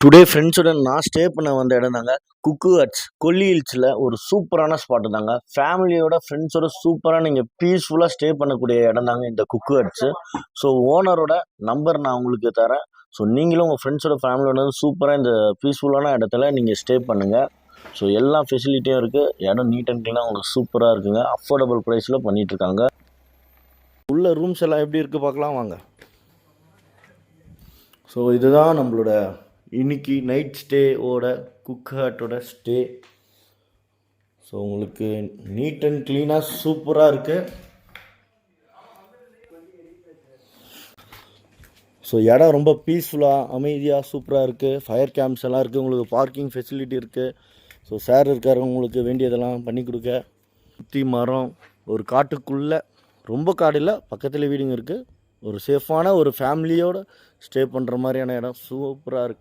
Today ஃப்ரெண்ட்ஸுடன் நான் stay பண்ண வந்த இடம் தாங்க குக்கு ஹட்ஸ் கொல்லி ஹில்ஸில் ஒரு சூப்பரான ஸ்பாட்டு தாங்க. ஃபேமிலியோட ஃப்ரெண்ட்ஸோட சூப்பராக நீங்கள் பீஸ்ஃபுல்லாக ஸ்டே பண்ணக்கூடிய இடம் தாங்க இந்த குக்கு ஹட்ஸு. ஸோ ஓனரோட நம்பர் நான் உங்களுக்கு தரேன். ஸோ நீங்களும் உங்கள் ஃப்ரெண்ட்ஸோட ஃபேமிலியோட சூப்பராக இந்த பீஸ்ஃபுல்லான இடத்துல நீங்கள் ஸ்டே பண்ணுங்கள். ஸோ எல்லா ஃபெசிலிட்டியும் இருக்குது. இடம் நீட் அண்ட் க்ளீனாக உங்களுக்கு சூப்பராக இருக்குங்க. அஃபோர்டபுள் ப்ரைஸில் பண்ணிகிட்ருக்காங்க. உள்ள ரூம்ஸ் எல்லாம் எப்படி இருக்குது பார்க்கலாம் வாங்க. ஸோ இதுதான் நம்மளோட இன்னைக்கு நைட் ஸ்டேவோட குக் ஹட்டோட ஸ்டே. ஸோ உங்களுக்கு நீட் அண்ட் க்ளீனாக சூப்பராக இருக்குது. ஸோ இடம் ரொம்ப பீஸ்ஃபுல்லாக அமைதியாக சூப்பராக இருக்குது. ஃபயர் கேம்ப்ஸ் எல்லாம் இருக்குது. உங்களுக்கு பார்க்கிங் ஃபெசிலிட்டி இருக்குது. ஸோ சார் இருக்கார் உங்களுக்கு வேண்டியதெல்லாம் பண்ணி கொடுக்க. சுற்றி மரம், ஒரு காட்டுக்குள்ளே, ரொம்ப காடு இல்லை, பக்கத்தில் வீடுங்க இருக்குது. ஒரு சேஃபான ஒரு ஃபேமிலியோடு ஸ்டே பண்ணுற மாதிரியான இடம் சூப்பராக இருக்குது.